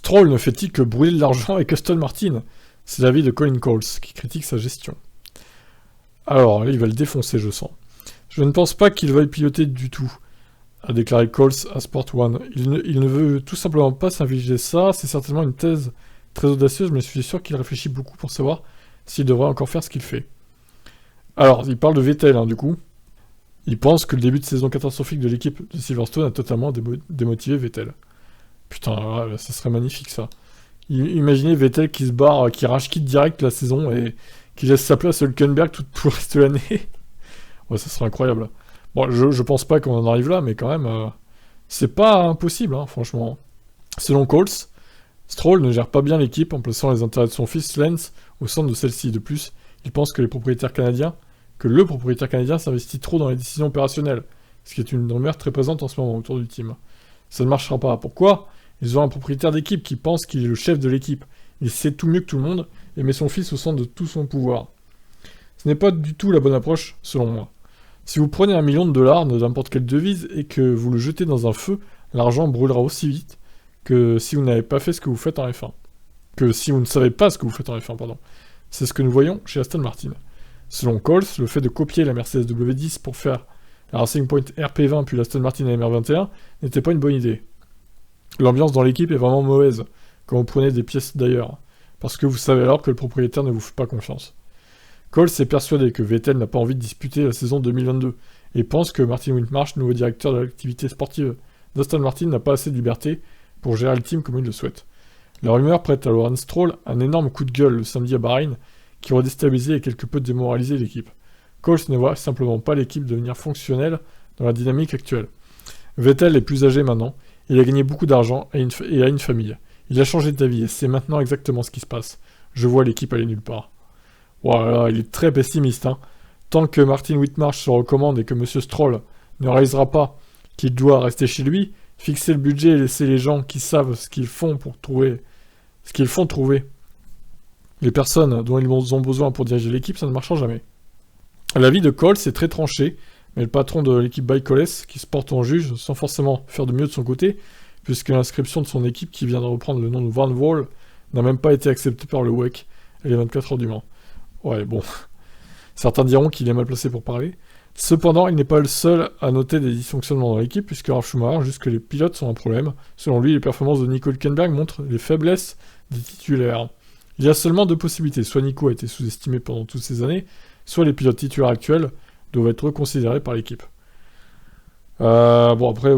Stroll ne fait-il que brûler de l'argent avec Aston Martin? C'est l'avis de Colin Coles, qui critique sa gestion. Alors, là, il va le défoncer, je sens. Je ne pense pas qu'il veuille piloter du tout, a déclaré Coles à Sport One. Il ne veut tout simplement pas s'infliger ça, c'est certainement une thèse très audacieuse, mais je suis sûr qu'il réfléchit beaucoup pour savoir s'il devrait encore faire ce qu'il fait. Alors, il parle de Vettel, du coup. Il pense que le début de saison catastrophique de l'équipe de Silverstone a totalement démotivé Vettel. Putain, là, ça serait magnifique, ça. Imaginez Vettel qui se barre, qui rage quitte direct la saison et qui laisse sa place à Hülkenberg tout le reste de l'année. Ouais, ça serait incroyable. Bon, je pense pas qu'on en arrive là, mais quand même, c'est pas impossible, franchement. Selon Coles, Stroll ne gère pas bien l'équipe en plaçant les intérêts de son fils Lance au centre de celle-ci. De plus, il pense que le propriétaire canadien s'investit trop dans les décisions opérationnelles, ce qui est une rumeur très présente en ce moment autour du team. Ça ne marchera pas. Pourquoi? Ils ont un propriétaire d'équipe qui pense qu'il est le chef de l'équipe. Il sait tout mieux que tout le monde et met son fils au centre de tout son pouvoir. Ce n'est pas du tout la bonne approche, selon moi. Si vous prenez $1 million de n'importe quelle devise et que vous le jetez dans un feu, l'argent brûlera aussi vite que si vous n'avez pas fait ce que vous faites en F1. Que si vous ne savez pas ce que vous faites en F1, pardon. C'est ce que nous voyons chez Aston Martin. Selon Coles, le fait de copier la Mercedes W10 pour faire la Racing Point RP20 puis l'Aston Martin AMR21 n'était pas une bonne idée. L'ambiance dans l'équipe est vraiment mauvaise quand vous prenez des pièces d'ailleurs, parce que vous savez alors que le propriétaire ne vous fait pas confiance. Coles est persuadé que Vettel n'a pas envie de disputer la saison 2022 et pense que Martin Whitmarsh, nouveau directeur de l'activité sportive d'Aston Martin, n'a pas assez de liberté pour gérer le team comme il le souhaite. La rumeur prête à Lawrence Stroll un énorme coup de gueule le samedi à Bahreïn qui aurait déstabilisé et quelque peu démoralisé l'équipe. Coles ne voit simplement pas l'équipe devenir fonctionnelle dans la dynamique actuelle. Vettel est plus âgé maintenant, il a gagné beaucoup d'argent et a une famille. Il a changé d'avis et c'est maintenant exactement ce qui se passe. Je vois l'équipe aller nulle part. Voilà, il est très pessimiste. Tant que Martin Whitmarsh se recommande et que M. Stroll ne réalisera pas qu'il doit rester chez lui, fixer le budget et laisser les gens qui savent ce qu'ils font trouver les personnes dont ils ont besoin pour diriger l'équipe, ça ne marchera jamais. L'avis de Coles est très tranché, mais le patron de l'équipe by Coles, qui se porte en juge sans forcément faire de mieux de son côté, puisque l'inscription de son équipe, qui vient de reprendre le nom de Van Wall, n'a même pas été acceptée par le WEC et les 24 heures du Mans. Ouais, bon. Certains diront qu'il est mal placé pour parler. Cependant, il n'est pas le seul à noter des dysfonctionnements dans l'équipe, puisque Ralf Schumacher juge que les pilotes sont un problème. Selon lui, les performances de Nico Hülkenberg montrent les faiblesses des titulaires. Il y a seulement deux possibilités. Soit Nico a été sous-estimé pendant toutes ces années, soit les pilotes titulaires actuels doivent être reconsidérés par l'équipe. Bon, après,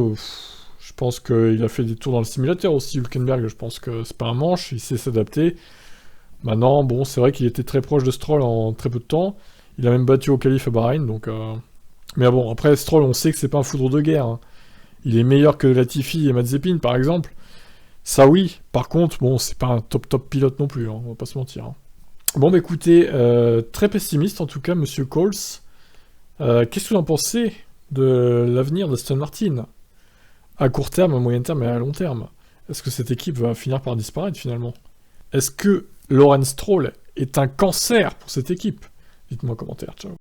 je pense qu'il a fait des tours dans le simulateur aussi, Hülkenberg. Je pense que c'est pas un manche, il sait s'adapter. Maintenant, bon, c'est vrai qu'il était très proche de Stroll en très peu de temps. Il a même battu au qualif à Bahreïn, donc... Mais bon, après, Stroll, on sait que c'est pas un foudre de guerre. Il est meilleur que Latifi et Mazepin, par exemple. Ça, oui. Par contre, bon, c'est pas un top pilote non plus, on va pas se mentir. Bon, bah écoutez, très pessimiste, en tout cas, Monsieur Coles. Qu'est-ce que vous en pensez de l'avenir d'Aston Martin? À court terme, à moyen terme et à long terme. Est-ce que cette équipe va finir par disparaître, finalement? Est-ce que Lawrence Stroll est un cancer pour cette équipe? Dites-moi en commentaire, ciao.